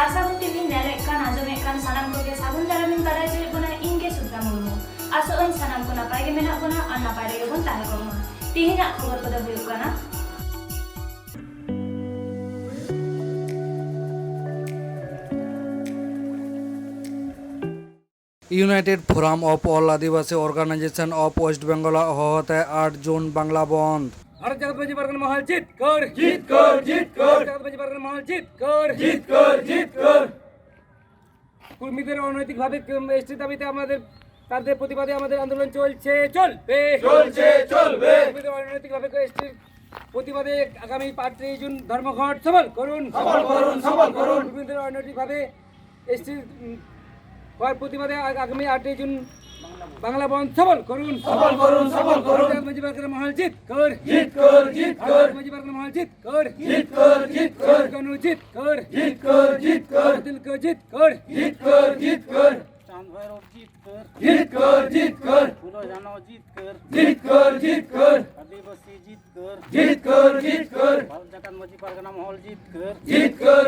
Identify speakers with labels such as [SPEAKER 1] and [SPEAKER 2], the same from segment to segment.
[SPEAKER 1] सारसागुन TV नेले कान आजमे कान सानाम को के सागुन दारामिन बाराय जे बना इनके सुद्रा मुर्मू आसो अन सानाम को नापाय गे मेना बना और नापाय गे बन ताहे को मा तिहिना खबर को द हुयु काना
[SPEAKER 2] United Forum of All Adivasi Organisation of West Bengal होते 8 जून बांग्ला बंद।
[SPEAKER 3] भारत जगत बजी बर्गन महल जीत कर जीत कर जीत कर जगत बजी बर्गन महल जीत कर जीत कर जीत कर কর্মীদের অনৈতিকভাবে এসটি দাবিতে আমাদের তাদের প্রতিবাদে আমাদের আন্দোলন চলছে চলবে কর্মীদের অনৈতিকভাবে এসটির প্রতিবাদে আগামী 5 জুন ধর্মঘট সফল করুন কর্মীদের অনৈতিকভাবে এসটির প্রতিবাদে আগামী 8 জুন বাংলা বন্ধ সফল করুন মুজিবুর মহল জিত কর মুজিবুর মহল জিত কর কানু জিত কর দিল কো জিত কর চাঁদ ভৈরব জিত কর ফুলো জানো জিত কর আদিবাসী জিত কর ভারত জাকাত মুজিব পারগানা মহল জিত কর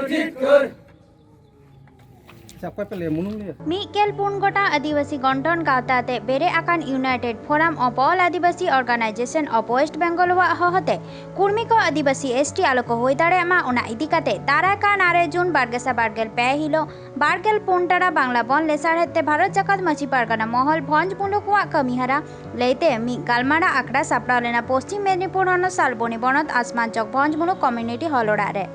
[SPEAKER 4] ᱢᱤᱫᱜᱮᱞ ᱯᱩᱱ ᱜᱚᱴᱟᱝ ᱟᱹᱫᱤᱵᱟᱹᱥᱤ ᱜᱚᱱᱴᱷᱚᱱ ᱜᱟᱶᱛᱟ ᱛᱮ ᱵᱮᱨᱮᱫ ᱟᱠᱟᱱ united forum of all Adivasi organisation of west ᱵᱮᱝᱜᱚᱞᱣᱟᱜ ᱦᱚᱦᱚᱛᱮ ᱠᱩᱲᱢᱤ ᱠᱚ ᱟᱹᱫᱤᱵᱟᱹᱥᱤ ᱮᱥᱴᱤ ᱟᱞᱚ ᱠᱚ ᱦᱩᱭ ᱫᱟᱲᱮᱭᱟᱜ ᱢᱟ ᱚᱱᱟ ᱤᱫᱤ ᱠᱟᱛᱮ ᱫᱟᱨᱟᱭᱠᱟᱱ 9 ᱡᱩᱱ 2022 ᱦᱤᱞᱳᱜ 24 ᱴᱟᱲᱟ ᱵᱟᱝᱞᱟ ᱵᱚᱱᱫ ᱞᱮᱥᱟᱲᱦᱮᱫ ᱛᱮ ᱵᱷᱟᱨᱚᱛ ᱡᱟᱠᱟᱛ ᱢᱟᱹᱡᱷᱤ ᱯᱟᱨᱜᱟᱱᱟ ᱢᱚᱦᱚᱞ ᱵᱷᱚᱸᱡᱽ ᱢᱩᱞᱩᱠ ᱠᱚᱣᱟᱜ ᱠᱟᱹᱢᱤᱦᱚᱨᱟ ᱞᱟᱹᱭᱛᱮ ᱢᱤᱫ ᱜᱟᱞᱢᱟᱨᱟᱣ ᱟᱠᱷᱲᱟ ᱥᱟᱯᱲᱟᱣ ᱞᱮᱱᱟ ᱯᱚᱥᱪᱤᱢ ᱢᱮᱫᱽᱱᱤᱯᱩᱨ ᱦᱚᱱᱚᱛ ᱥᱟᱞᱵᱚᱱᱤ ᱵᱚᱱᱚᱛ ᱟᱥᱢᱟᱱ ᱪᱚᱠ ᱵᱷᱚᱸᱡᱽ ᱢᱩᱞᱩᱠ ᱠᱚᱢᱤউᱱᱤᱴᱤ ᱦᱚᱞ ᱚᱲᱟᱜ ᱨᱮ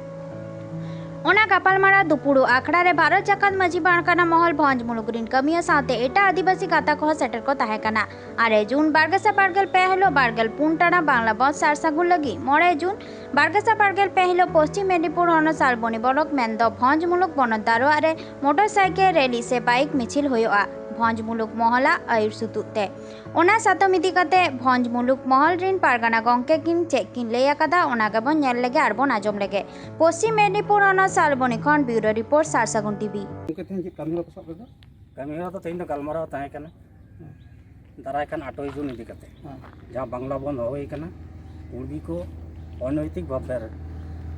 [SPEAKER 4] ᱚᱱᱟ ᱜᱟᱯᱟᱞᱢᱟᱨᱟᱣ ᱫᱩᱯᱩᱲᱩᱵ ᱟᱠᱷᱲᱟ ᱨᱮ ᱵᱷᱟᱨᱚᱛ ᱡᱟᱠᱟᱛ ᱢᱟᱹᱡᱷᱤ ᱯᱟᱨᱜᱟᱱᱟ ᱢᱚᱦᱚᱞ ᱵᱷᱚᱸᱡᱽ ᱢᱩᱞᱩᱠ ᱨᱤᱱ ᱠᱟᱹᱢᱤᱭᱟᱹ ᱥᱟᱶᱛᱮ ᱮᱴᱟᱜ ᱟᱹᱫᱤᱵᱟᱹᱥᱤ ᱜᱟᱛᱟᱠ ᱠᱚᱦᱚᱸ ᱥᱮᱴᱮᱨ ᱠᱚ ᱛᱟᱦᱮᱸ ᱠᱟᱱᱟ 9 ᱡᱩᱱ 2022 ᱦᱤᱞᱳᱜ 24 ᱴᱟᱲᱟ ᱵᱟᱝᱞᱟ ᱵᱚᱱᱫ ᱥᱟᱨᱥᱟᱹᱜᱩᱱ ᱞᱟᱹᱜᱤᱫ 9 ᱡᱩᱱ 2022 ᱦᱤᱞᱳᱜ ᱯᱚᱥᱪᱤᱢ ᱢᱮᱫᱽᱱᱤᱯᱩᱨ ᱦᱚᱱᱚᱛ ᱥᱟᱞᱵᱚᱱᱤ ᱵᱞᱚᱠ ᱢᱮᱱᱫᱚ ᱵᱷᱚᱸᱡᱽ ᱢᱩᱞᱩᱠ ᱵᱚᱱᱚᱛ ᱫᱟᱨᱳᱣᱟᱜ ᱨᱮ ᱢᱚᱴᱚᱨ ᱥᱟᱭᱠᱮᱞ ᱨᱮᱞᱤ ᱥᱮ ᱵᱟᱭᱤᱠ ᱢᱤছিল ᱦᱩᱭᱩᱜᱼᱟ ᱵᱷᱚᱸᱡᱽ ᱢᱩᱞᱩᱠ ᱢᱚᱦᱚᱞᱟᱜ ᱟᱹᱭᱩᱨ ᱥᱩᱛᱩᱜ ᱛᱮ ᱚᱱᱟ ᱥᱟᱛᱟᱢ ᱤᱫᱤ ᱠᱟᱛᱮ ᱵᱷᱚᱸᱡᱽ ᱢᱩᱞᱩᱠ ᱢᱚᱦᱚᱞ ᱨᱤᱱ ᱯᱟᱨᱜᱟᱱᱟ ᱜᱚᱝᱠᱮ ᱠᱤᱱ ᱪᱮᱫ ᱠᱤᱱ ᱞᱟᱹᱭ ᱟᱠᱟᱫᱟ ᱚᱱᱟ ᱜᱮᱵᱚᱱ ᱧᱮᱞ ᱞᱮᱜᱮ ᱟᱨ ᱵᱚᱱ ᱟᱸᱡᱚᱢ ᱞᱮᱜᱮ ᱯᱚᱥᱪᱤᱢ ᱢᱮᱫᱽᱱᱤᱯᱩᱨ ᱦᱚᱱᱚᱛ ᱥᱟᱞᱵᱚᱱᱤ ᱠᱷᱚᱱ ᱵᱤউᱨᱳ ᱨᱤᱯᱳর্ট ᱥᱟᱨᱥᱟᱹᱜᱩᱱ ᱴᱤভি
[SPEAKER 3] ᱠᱟᱹᱢᱤᱦᱚᱨᱟ ᱫᱚ ᱛᱮᱦᱮᱧ ᱫᱚ ᱜᱟᱞᱢᱟᱨᱟᱣ ᱛᱟᱦᱮᱸ ᱠᱟᱱᱟ ᱫᱟᱨᱟᱭ ᱠᱟᱱ 8 ᱡᱩᱱ ᱤᱫᱤ ᱠᱟᱛᱮ ᱡᱟᱦᱟᱸ ᱵᱟᱝᱞᱟ ᱵᱚᱱᱫ ᱦᱩᱭ ᱠᱟᱱᱟ ᱠᱩᱲᱵᱤ ᱠᱚ অনৈতিক ভাবে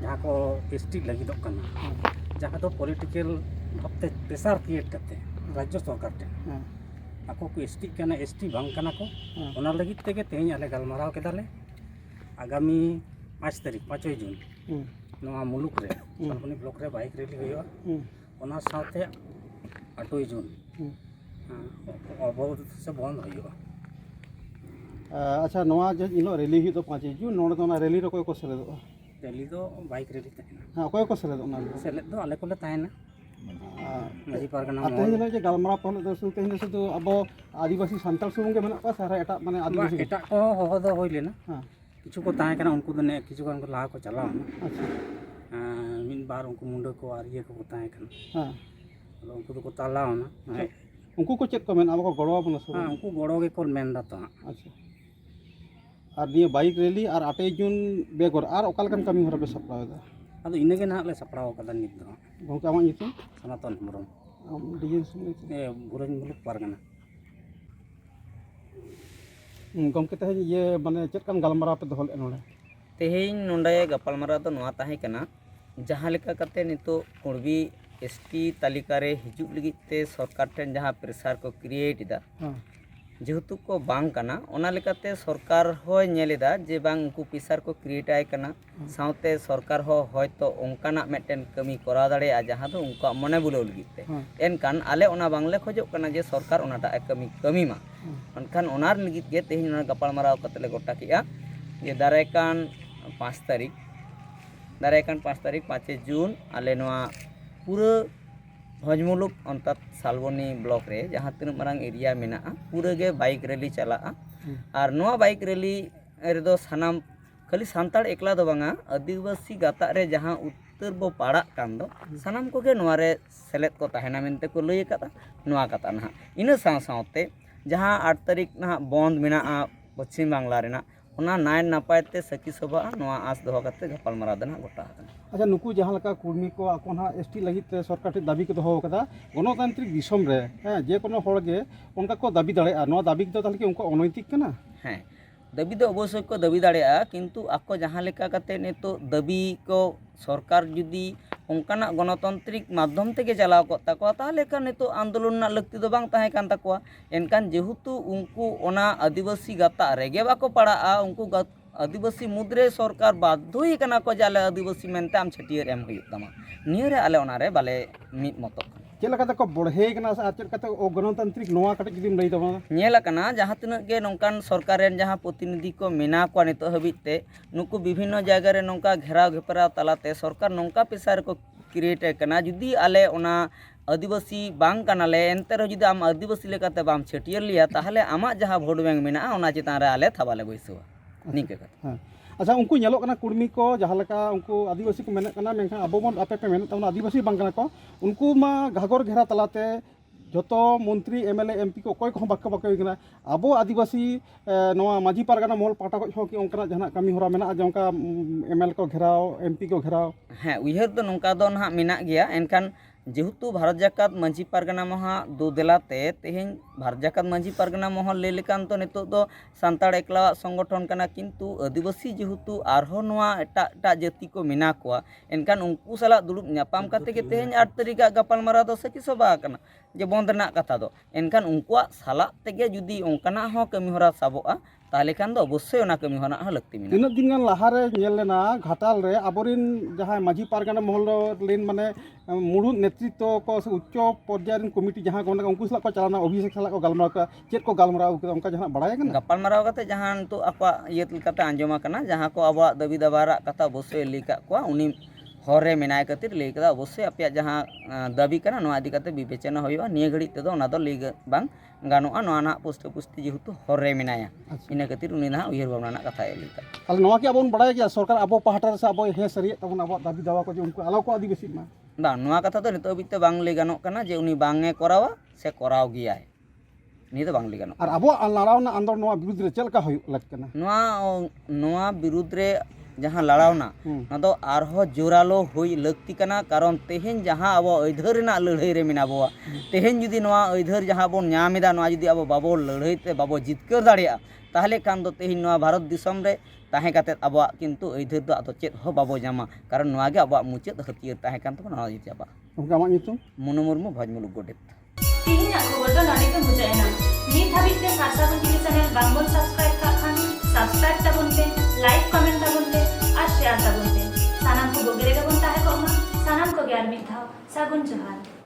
[SPEAKER 3] ᱡᱟᱦᱟᱸ ᱠᱚ এসটি ᱞᱟᱹᱜᱤᱫᱚᱜ ᱠᱟᱱᱟ ᱡᱟᱦᱟᱸ ᱫᱚ পলিটিক্যাল ভাবতে প্রেসার ক্রিয়েট ᱠᱟᱛᱮ ᱨᱟᱡᱽᱡᱚ ᱥᱚᱨᱠᱟᱨ ᱴᱷᱮᱱ ᱟᱠᱚ ᱠᱚ ᱮᱥᱴᱤ ᱠᱟᱱᱟ ᱮᱥᱴᱤ ᱵᱟᱝ ᱠᱟᱱᱟ ᱠᱚ ᱚᱱᱟ ᱞᱟᱹᱜᱤᱫ ᱛᱮᱜᱮ ᱛᱮᱦᱮᱧ ᱟᱞᱮ ᱜᱟᱞᱢᱟᱨᱟᱣ ᱠᱮᱫᱟᱞᱮ ᱟᱜᱟᱢী 5 ᱛᱟᱹᱨᱤᱠᱷ 5 ᱡᱩᱱ ᱱᱚᱣᱟ ᱢᱩᱞᱩᱠ ᱨᱮ ᱥᱟᱞᱵᱚᱱᱤ ᱵᱞᱚᱠ ᱨᱮ ᱵᱟᱭᱤᱠ ᱨᱮᱞᱤ ᱦᱩᱭᱩᱜᱼᱟ ᱚᱱᱟ ᱥᱟᱶᱛᱮ 8 ᱡᱩᱱ অবরোধ সে বন্ধ হইবা
[SPEAKER 5] আচ্ছা নোয়া যে ইনো রেলি হুᱭᱩᱜ ᱫᱚ 5 ᱡᱩᱱ ᱱᱚᱰᱮ ᱫᱚ ᱚᱱᱟ ᱨᱮᱞᱤ ᱨᱮ ᱚᱠᱚᱭ ᱠᱚ ᱥᱮᱞᱮᱫᱚᱜᱼᱟ
[SPEAKER 3] ᱨᱮᱞᱤ ᱫᱚ ᱵᱟᱭᱤᱠ ᱨᱮᱞᱤ ᱛᱟᱦᱮᱱᱟ
[SPEAKER 5] ᱦᱮᱸ ᱚᱠᱚᱭ ᱠᱚ ᱥᱮᱞᱮᱫᱚᱜ ᱚᱱᱟ
[SPEAKER 3] ᱥᱮᱞᱮᱫ ᱫᱚ ᱟᱞᱮ ᱠᱚᱞᱮ ᱛᱟᱦᱮᱱᱟ ᱢᱟᱹᱡᱷᱤ ᱯᱟᱨᱜᱟᱱᱟ
[SPEAKER 5] ᱛᱮᱦᱮᱧ ᱫᱚ ᱡᱮ ᱜᱟᱞᱢᱟᱨᱟᱣ ᱯᱟᱦᱞᱮ ᱫᱚ ᱛᱮᱦᱮᱧ ᱫᱚ ᱥᱩᱫᱷᱩ ᱟᱵᱚ ᱟᱹᱫᱤᱵᱟᱹᱥᱤ ᱥᱟᱱᱛᱟᱲ ᱥᱩᱢᱩᱝ ᱜᱮ ᱢᱮᱱᱟᱜ ᱠᱚᱣᱟ ᱥᱮ ᱮᱴᱟᱜ ᱢᱟᱱᱮ ᱟᱹᱫᱤᱵᱟᱹᱥᱤ
[SPEAKER 3] ᱮᱴᱟᱜ ᱠᱚ ᱦᱚᱦᱚ ᱫᱚ ᱦᱩᱭ ᱞᱮᱱᱟ ᱠᱤᱪᱷᱩ ᱠᱚ ᱛᱟᱦᱮᱸ ᱠᱟᱱᱟ ᱩᱱᱠᱩ ᱫᱚ ᱠᱤᱪᱷᱩ ᱜᱟᱱ ᱠᱚ ᱞᱟᱦᱟ ᱠᱚ ᱪᱟᱞᱟᱣᱱᱟ
[SPEAKER 5] ᱟᱪᱪᱷᱟ
[SPEAKER 3] ᱢᱤᱫ ᱵᱟᱨ ᱩᱱᱠᱩ ᱢᱩᱸᱰᱟᱹ ᱠᱚ ᱟᱨ ᱤᱭᱟᱹ ᱠᱚᱠᱚ ᱛᱟᱦᱮᱸ ᱠᱟᱱᱟ ᱟᱫᱚ ᱩᱱᱠᱩ ᱫᱚᱠᱚ ᱛᱟᱞᱟᱣᱱᱟ
[SPEAKER 5] ᱩᱱᱠᱩ ᱠᱚ ᱪᱮᱫ ᱠᱚ ᱢᱮᱱᱟ ᱟᱵᱚ ᱠᱚ ᱜᱚᱲᱚ ᱟᱵᱚᱱᱟ ᱥᱮ
[SPEAKER 3] ᱩᱱᱠᱩ ᱜᱚᱲᱚ ᱜᱮᱠᱚ ᱢᱮᱱᱫᱟ ᱛᱚ
[SPEAKER 5] ᱟᱪᱪᱷᱟ ᱟᱨ ᱱᱤᱭᱟᱹ ᱵᱟᱭᱤᱠ ᱨᱮᱞᱤ ᱟᱨ 8 ᱡᱩᱱ ᱵᱮᱜᱚᱨ ᱟᱨ ᱚᱠᱟ ᱞᱮᱠᱟᱱ ᱠᱟᱹᱢᱤ ᱦᱚᱨᱟ ᱯᱮ ᱥᱟᱯᱲᱟᱣᱮᱫᱟ
[SPEAKER 3] ᱟᱫᱚ ᱤᱱᱟᱹᱜᱮ ᱱᱟᱦᱟᱜ ᱞᱮ ᱥᱟᱯᱲᱟᱣ ᱟᱠᱟᱫᱟ ᱱᱤᱛ ᱫᱚ
[SPEAKER 5] ᱜᱚᱝᱠᱮ ᱟᱢᱟᱜ ᱧᱩᱛᱩᱢ
[SPEAKER 3] ᱥᱚᱱᱟᱛᱚᱱ ᱦᱮᱢᱵᱨᱚᱢ
[SPEAKER 5] ᱰᱤᱡᱮ
[SPEAKER 3] ᱵᱩᱨᱟᱹᱧ ᱢᱩᱞᱩᱠ ᱯᱟᱨᱜᱟᱱᱟ
[SPEAKER 5] ᱜᱚᱝᱠᱮ ᱛᱮᱦᱮᱧ ᱤᱭᱟᱹ ᱢᱟᱱᱮ ᱪᱮᱫ ᱠᱟᱱ ᱜᱟᱞᱢᱟᱨᱟᱣ ᱯᱮ ᱫᱚᱦᱚ ᱞᱮᱫᱼᱟ ᱱᱚᱰᱮ
[SPEAKER 6] ᱛᱮᱦᱮᱧ ᱱᱚᱰᱮ ᱜᱟᱯᱟᱞᱢᱟᱨᱟᱣ ᱫᱚ ᱱᱚᱣᱟ ᱛᱟᱦᱮᱸ ᱠᱟᱱᱟ ᱡᱟᱦᱟᱸ ᱞᱮᱠᱟ ᱠᱟᱛᱮ ᱱᱤᱛᱚᱜ ᱠᱩᱲᱵᱤ ᱮᱥᱴᱤ ᱛᱟᱹᱞᱤᱠᱟ ᱨᱮ ᱦᱤᱡᱩᱜ ᱞᱟᱹᱜᱤᱫ ᱛᱮ ᱥᱚᱨᱠᱟᱨ ᱴᱷᱮᱱ ᱡᱟᱦᱟᱸ ᱯᱨᱮᱥᱟᱨ ᱠᱚ ᱠᱨᱤᱭᱮᱴ ᱮᱫᱟ যেহেতু কো বাং কানা ওনা লেকাতে সরকার হয় নেলেদা যে বাং উনকু প্রেসার কো ক্রিয়েট আই কানা সাউতে সরকার হয়তো অনকানা মেটেন কামি করা দাড়েয়া যাহা দো উনকা মনে বুলাও লगिते এনকান আলে ওনা বাংলে খোজক কানা যে সরকার ওনাটা কামি মা অনখান ওনার লगित গে তেহিন ওনা গাপাল মারাও কাতলে গোটা কিয়া যে দারাইকান 5 তারিখ 5 জুন আলে নোয়া পুরো भोज मुलुक अंतत सालबनी ब्लॉक रे जहाँ तीन मारांग एरिया मेना पूरा गे बाइक रैली चला और नोआ बाइक रैली रेदो सानाम खाली सान्ताड़ एकला दो बांगा आदिवासी गाता रे जहाँ उत्तर बो पाड़ा कान दो सानाम को गे नोआ रे सेलेद को ताहेना मेनते को लई काता नोआ काता ना इना सावते जहाँ 8 तारीख ना बंद मेना पश्चिम बांग्ला रेना ओना नाय नापायते सखी सभा नोआ आस दोहो काते गपालमाराव दना गोटा
[SPEAKER 5] अच्छा नुकू जहाँ लका कुर्मी को आको ना एसटी लगित ते सरकार टे दाबी को दोहो कदा गणतांत्रिक दिसम रे जे कोनो हर गे उनका को दाबी दाड़े नोआ दाबी दो ताहले कि उनका अनैतिक कना
[SPEAKER 6] दाबी दो अवश्य को दाबी दाड़े किंतु आको जहाँ लेका काते नितो दाबी को सरकार जुदी onkanak गणतांत्रिक माध्यम तेगे चलाव को ताकवा ताहले खान नितो आंदोलन ना लगती दो बांग ताहे कान ताकवा एनकान जेहुतु उनको ओना आदिवासी गाता रेगे बाको पड़ा उनको आदिवासी मुद्रे सरकार बाध्य ही कना को जाले आदिवासी मेनते आम छटियर एम हुई तमा नियरे आले ओनारे बाले मिद मतो
[SPEAKER 5] चेक लगा को बढ़े कना से चेक कते ओ गणतांत्रिक नोआ कटे जुदीम लई तमा
[SPEAKER 6] नेला कना जहाँ तिनाक गे नोंकान सरकार रेन जहाँ प्रतिनिधि को मेना को नितो हबिते नुकु विभिन्न जायगा रे नोंका घेराव घेपराव तलाते सरकार नोंका पेसार को क्रिएट कना जुदी आले ओना आदिवासी बांग कनाले एनते रह जुदी आम आदिवासी लेकाते बाम छटियर लिया ताहले आमा जहाँ भोट बैंक मेना ओना चितान रे आले थाबाले बैसवा निके
[SPEAKER 5] हाँ अच्छा उनको ñelok kana कुर्मी को जहाँ लका उनको आदिवासी को मेनक कना मेनखान आबो बन आपे पे मेनक तमना आदिवासी बांग कना को उनको मा घागोर घेरा तलाते जतो मंत्री एमएलए एमपी को कोई को बाक्को बाक्को कना आबो आदिवासी नवा माजी पारगाना मोल पाटा को हो कि उनका जहां कमी होरा मेना जंका एमएलए को घेराव एमपी को घेराव
[SPEAKER 6] हाँ उयहर तो नौका दो ना मेना गया एनखान जेहेतु भारत जाकात मांझी पारगना महा दो देलाते तेहें भारत जाकात मांझी पारगना महा ले लेकान तो नितो दो सांताड़ एकला संगठन कना किंतु आदिवासी जेहेतु आरहो नोआ एटा एटा जाति को मेना कोआ एनखान उनको सला दुड़ुब न्यापाम काते के तेहें 8 तारीख गपालमारा दो सकी सभा कना जे बंद रना कथा दो एनखान उनको साला तेगे जुदी ओंकाना हो कमी होरा साबोआ ताहले खान दो अवश्य ओना कमी होना ह लगती मेना
[SPEAKER 5] तीन दिन गान लाहारे ñel लेना घाटाल रे आबोरिन जहां माजी पारगाना महल लेन माने मुड़ुद नेतृत्व को उच्च पर्याय कमिटी जहां को उनको सला को चलाना अभिषेक सला को गालमाराव का चेत को गालमाराव के उनका जहां बड़ाय कना
[SPEAKER 6] गपालमाराव काते जहां तो आपा ये लेकाते आंजमा कना जहां को आबा दाबी दाबारा कथा अवश्य लेका को उनी हरे मेनाय खातिर लई कदा अवश्य आपया जहां दाबी कना नोआ इदी काते विवेचना होयबा निय घड़ी तेदो ओना दो लई बांग गानोआ नोआ ना पुष्ट पुष्टि जेहेतु हरे मेनाया इना खातिर उनी ना उयहर भावना ना कथा लेका
[SPEAKER 5] ताले नोआ की आबोन बड़ाय गया सरकार आबो पहाटा से आबो हे सरिया तबन आबो दाबी दावा को जे उनको आलो को आदिवासी मा
[SPEAKER 6] बा नोआ कथा तो नितो बिते बांग ले गानो कना जे उनी बांगे करावा से कराव गिया है नि तो बांग ले गानो
[SPEAKER 5] और आबो लड़ावना आंदोलन नोआ विरुद्ध रे चलका होय लग कना
[SPEAKER 6] नोआ विरुद्ध रे जहाँ लड़ावना ना दो आरहो जोरालो हुई लगती कना कारण तेहेन जहाँ अब अधर ना लड़ाई रे मेना बो तेहेन जुदी नोआ अधर जहाँ बो न्यामेदा नोआ जुदी अब बाबो लड़ाई ते बाबो जितकर दाड़िया ताहले खान दो तेहेन नोआ भारत दिसम रे ताहे काते अब किंतु अधर दो आतो चेत हो बाबो जामा कारण नोआ गे अब मुचाद हथियार ताहे कान तो नोआ जित जाबा
[SPEAKER 5] उनका मा नितुम
[SPEAKER 6] मुनु मुर्मू भजमुलुक गोडेत
[SPEAKER 1] तिहिना खबर दो नॉडी के मुजाएना नीत हाबित ते सासा टीवी चैनल बांगबोल सब्सक्राइब का खान सब्सक्राइब ताबुन पे लाइक कमेंट ताबुन पे और शेयर ताबुन पे सानाम को गोगरे के बन ताहे को मा सानाम को ग्यार मिथाव सागुन जोहार।